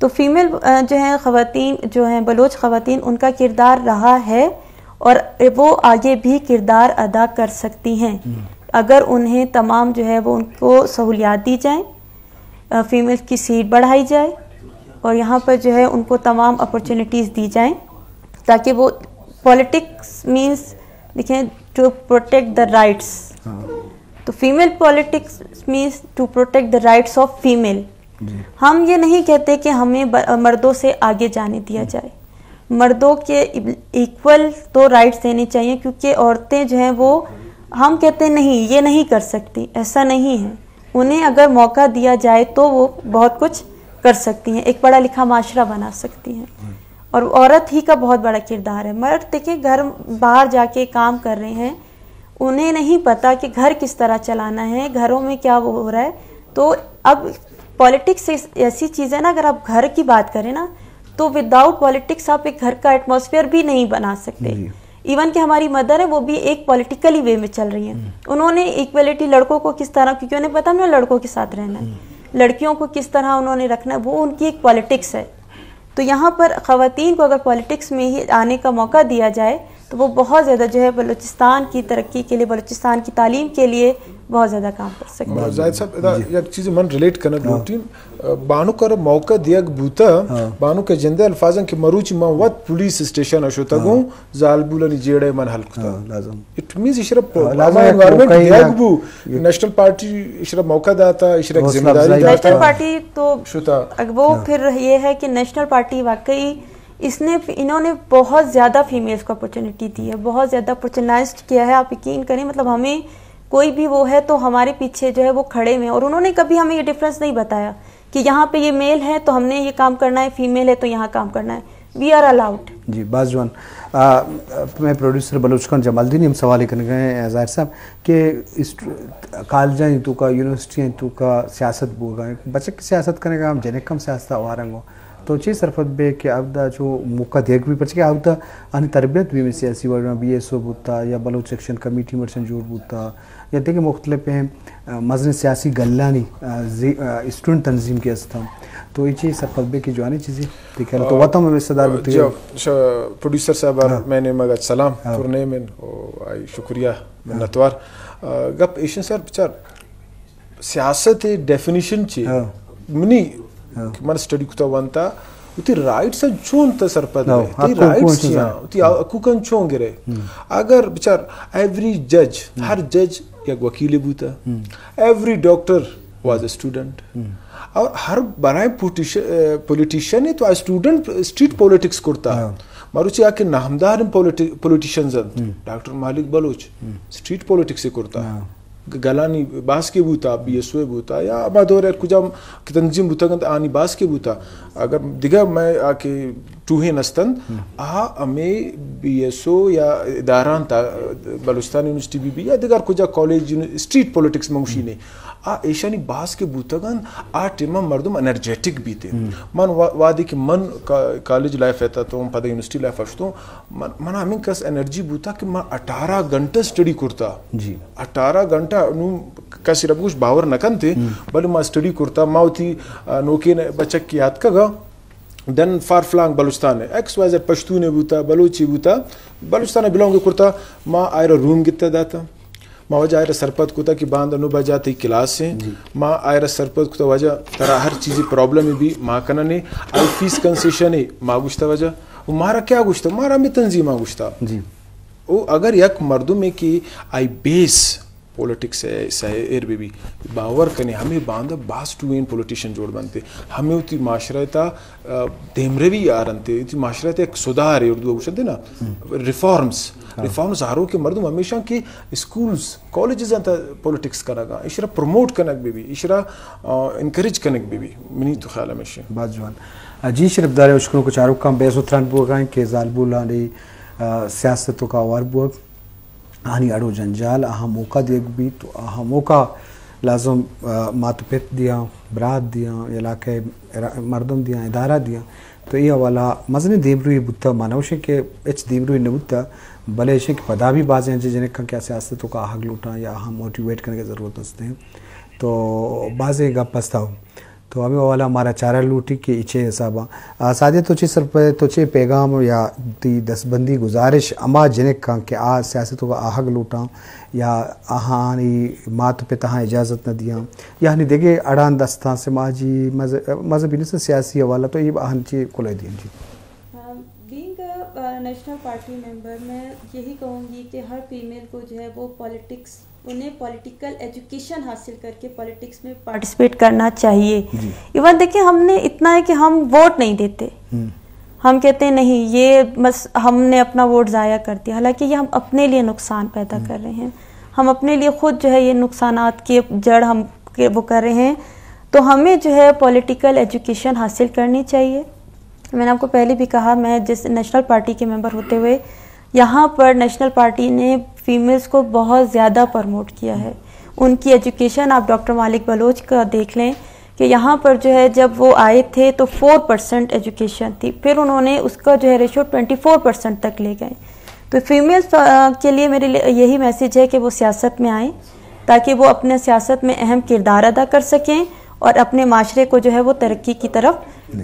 تو فیمیل جو ہیں خواتین جو ہیں بلوچ خواتین ان کا کردار رہا ہے اور وہ آگے بھی کردار ادا کر سکتی ہیں اگر انہیں تمام جو ہے وہ ان کو سہولیات دی جائیں, فیمیل کی سیٹ بڑھائی جائے اور یہاں پر جو ہے ان کو تمام اپرچونیٹیز دی جائیں تاکہ وہ پولیٹکس مینس دیکھیں ٹو پروٹیکٹ دا رائٹس, تو female politics means to protect the rights of female. ہم یہ نہیں کہتے کہ ہمیں مردوں سے آگے جانے دیا جائے, مردوں کے ایکول تو رائٹس دینے چاہیے کیونکہ عورتیں جو ہیں وہ ہم کہتے ہیں نہیں یہ نہیں کر سکتی, ایسا نہیں ہے, انہیں اگر موقع دیا جائے تو وہ بہت کچھ کر سکتی ہیں, ایک پڑھا لکھا معاشرہ بنا سکتی ہیں. اور عورت ہی کا بہت بڑا کردار ہے. مرد دیکھیں گھر باہر جا کے کام کر رہے ہیں, انہیں نہیں پتا کہ گھر کس طرح چلانا ہے, گھروں میں کیا وہ ہو رہا ہے. تو اب پولیٹکس ایسی چیز ہے نا, اگر آپ گھر کی بات کریں نا تو وداؤٹ پولیٹکس آپ ایک گھر کا ایٹماسفیئر بھی نہیں بنا سکتے. ایون کہ ہماری مدر ہے وہ بھی ایک پولیٹیکلی وے میں چل رہی ہیں, انہوں نے ایکویلٹی لڑکوں کو کس طرح, کیونکہ انہیں پتا نہیں لڑکوں کے ساتھ رہنا ہے, لڑکیوں کو کس طرح انہوں نے رکھنا ہے, وہ ان کی ایک پولیٹکس ہے. تو یہاں پر خواتین کو اگر پولیٹکس میں ہی آنے کا موقع دیا جائے تو وہ بہت زیادہ جو ہے بلوچستان کی ترقی کے لیے, بلوچستان کی تعلیم کے لیے بہت زیادہ کام کر سکتے ہیں. زاہد صاحب ایک چیز من ریلیٹ کرنا لوٹین بانو کر موقع دیا بوتا بانو کے جندے الفاظن کے مروچ ما وات پولیس اسٹیشن اشوتا گوں زالبولانی جیڑے من حلقتا لازم اٹ مینز اشرف انوائرمنٹ دیا بو نیشنل پارٹی اشرف موقع داتا اشرف ذمہ داری داتا. نیشنل پارٹی تو وہ پھر یہ ہے کہ نیشنل پارٹی واقعی انہوں نے بہت زیادہ فیمیلز کو اپرچونٹی دی ہے, بہت زیادہ اپرچونائزڈ کیا ہے. آپ یقین کریں مطلب ہمیں کوئی بھی وہ ہے تو ہمارے پیچھے جو ہے وہ کھڑے ہوئے, اور انہوں نے کبھی ہمیں یہ ڈفرینس نہیں بتایا کہ یہاں پہ یہ میل ہے تو ہم نے یہ کام کرنا ہے, فیمیل ہے تو یہاں کام کرنا ہے, وی آر الاؤڈ. جی باز جوان میں پروڈیوسر بلوچ خان جمال الدین ہم سوال کرنے گئے ہیں ظاہر صاحب کہ کالجاں تو کا یونیورسٹیاں تو کا سیاست بو گئے بچے کی سیاست کرنے کا ہم جنے کم سیاست آوارنگ ہو تو چیز صرفت بے کہ اب دا جو موقع دیکھ بھی پچ کے اب دا آنی تربیت بھی میں سیاسی ورنہ بی ایس او بوتا یا بلوچ ایکشن کمیٹی مرچن جوڑ بوتا یا دیکھیں مختلف ہیں مزن سیاسی گلانی اسٹوڈنٹ تنظیم کے استعمال تو یہ چیز صرفت بے کی جو آنی چیزیں دیکھیں تو وطن میں صدار بوتی ہے. پروڈیوسر صاحب میں نے مگا سلام پرنے میں آئی شکریہ منتوار گپ ایشن سر بچار سیاست ڈیفینیشن چی منی من سٹڈی کتا وانتا تی رائٹس چون تا سرپد ہے, تی رائٹس چیاں تی حقوقاً چون گرے. اگر بچار ایوری جج ہر جج یک وکیل بوتا, every doctor was a student, اور ہر برائے پولیٹیشن ہے تو اسٹوڈنٹ اسٹریٹ پولیٹکس کرتا مروچی آکے نامدار پولیٹیشنز ڈاکٹر مالک بلوچ اسٹریٹ پولیٹکس سے کرتا گلانی باس کے بوتا بی ایس او بوتا یا اما دور کجا تنظیم بوتا گند آنی باس کے بوتا اگر دیگا میں آکے ٹوہے نستند ہمیں بی ایس او یا اداران تا بلوچستان یونیورسٹی بھی یا دیگر کجا کالج اسٹریٹ پولیٹکس منگوشی نے ایشانی باس کے بوتا گند ٹیمہ مردم انرجیٹک بھی تھے. من وادی کہ من کالج لائف ہے تو پتہ یونیورسٹی لائف اشتوں من ہمیں کس انرجی بوتا کہ من 18 گھنٹہ اسٹڈی کرتا. جی 18 گھنٹہ کسی رب کچھ باور نکن تھے بلے میں اسٹڈی کرتا ماؤتی نوکے بچک کی یاد کا گا دن فار فلانگ بلوچستان ہے ایکس وائی زیڈ پشتو نے بوتا بلوچی بوتا بلوچستان بلونگ کرتا ماں آئر روم گتا داتا ماں وجہ آئر سرپت کتا کہ باندھ انو بجاتی کلاس سے ماں آئر سرپت کتا وجہ ترا ہر چیزی پرابلم بھی ماں کننے آئی فیس کنسیشن ہے ماں گوشتا وجہ مارا کیا گوشتا مارا میں تنظیم ماں گوشتا او اگر یک مردم میں کی آئی بیس پولیٹکس ہے سہر بھی باور کرنے ہمیں باندھا باس ٹو این پولیٹیشن جوڑ بنتے ہمیں اتی معاشرتا دیمروی آرنتے اتی معاشرتا ایک صدار ہے اردو گوشتے نا ریفارمز آرو کے مردم ہمیشہ کی اسکولز کالجز انتا پولیٹکس کرنا گا اشرا پروموٹ کنک بھی اشرا انکریج کنک بھی منی تو خیال ہمیشہ بات جوان جی شرف دارے اشکروں کو چاروں کام بیس و تران بوگائیں کہ ظالبولانے سیاستوں کا وار بوگ آنی اڑو جنجال اہم موقع دیکھ بھی تو اہم موقع لازم ماتپیت دیا برات دیا علاقے مردم دیا ادارہ دیا تو یہ والا مزن دیبروی بوتا مانوشے کہ اچ دیبروی نبوتا بلے شے کہ پدا بھی بازیں ہیں جنہیں کیا سیاستوں کا حق لوٹا یا اہم موٹیویٹ کرنے کی ضرورت ہوتے ہیں تو بازیں گا پستا ہو تو ہمیں والا ہمارا چارہ لوٹی کے اچھے حسابہ سادے توچے سر پہ توچے پیغام یا تی دستبندی گزارش اما جنک کا کہ آ سیاستوں کا آہگ لوٹاں یا آہانی مات پہ تہاں اجازت نہ دیاں یا ہنی دیکھے اڑان دستان سے ماجی مذہبی نہیں سیاسی حوالہ تو یہ آہن چی کلے دیں جی. بینگ نیشنل پارٹی ممبر میں یہی کہوں گی کہ ہر فیمیل کو جو ہے وہ پولیٹکس انہیں پولیٹیکل ایجوکیشن حاصل کر کے پولیٹکس میں پارٹیسپیٹ کرنا چاہیے. ایون دیکھیں ہم نے اتنا ہے کہ ہم ووٹ نہیں دیتے, ہم کہتے ہیں نہیں یہ بس ہم نے اپنا ووٹ ضائع کر دیا, حالانکہ یہ ہم اپنے لیے نقصان پیدا کر رہے ہیں, ہم اپنے لیے خود جو ہے یہ نقصانات کی جڑ ہم وہ کر رہے ہیں. تو ہمیں جو ہے پولیٹیکل ایجوکیشن حاصل کرنی چاہیے. میں نے آپ کو پہلے بھی کہا, میں جس نیشنل پارٹی کے ممبر ہوتے ہوئے یہاں پر نیشنل پارٹی نے فیمیلز کو بہت زیادہ پروموٹ کیا ہے. ان کی ایجوکیشن آپ ڈاکٹر مالک بلوچ کا دیکھ لیں کہ یہاں پر جو ہے جب وہ آئے تھے تو 4% ایجوکیشن تھی, پھر انہوں نے اس کا جو ہے ریشو 24% تک لے گئے. تو فیمیلز کے لیے میرے یہی میسیج ہے کہ وہ سیاست میں آئیں تاکہ وہ اپنے سیاست میں اہم کردار ادا کر سکیں اور اپنے معاشرے کو جو ہے وہ ترقی کی طرف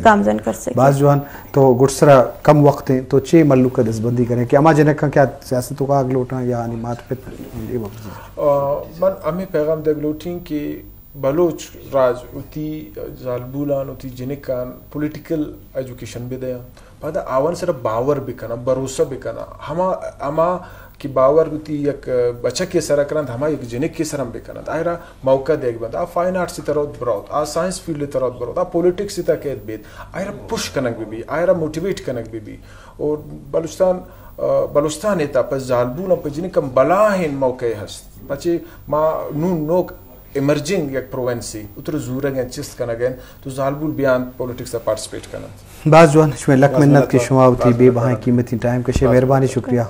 گامزن کر سکیں. بعض جوان تو گٹسرا کم وقت ہیں تو چھ ملو کا دستبندی کریں کہ اما جنک کا کیا سیاستوں کا آگ لوٹاں یا نمات پہ من ہمیں پیغام دے لوٹیں کہ بلوچ راج اتی زالبولان اتی جنکان پولیٹیکل ایجوکیشن بھی دیا بعد آوان صرف باور بھی کنا بھروسہ بھی کنا ہما کہ باور ہوتی یک بچہ کے سر کرند ہما یک جنک کے سرم بھی کرند آئرا موقع دیکھ بند آ فائن آرٹ سی طرح بروت آ سائنس فیلڈ طرح بروت آ پولیٹکس سی تاکید بید آئرا پش کنک بھی آئرا موٹیویٹ کنک بھی اور بلوچستان ایتا پس زالبون پا جنکم بلاہن موقع ہست پچے ما نون نوک ایمرجنگ یک پروونسی اتر زورگین چست کنگین تو زالبول بیان پولیٹکس پارٹیسپیٹ کنند. بعض جوان شمیں لک منت کے شما ہوتی بے بہائیں قیمتی ٹائم کشے. مہربانی, شکریہ.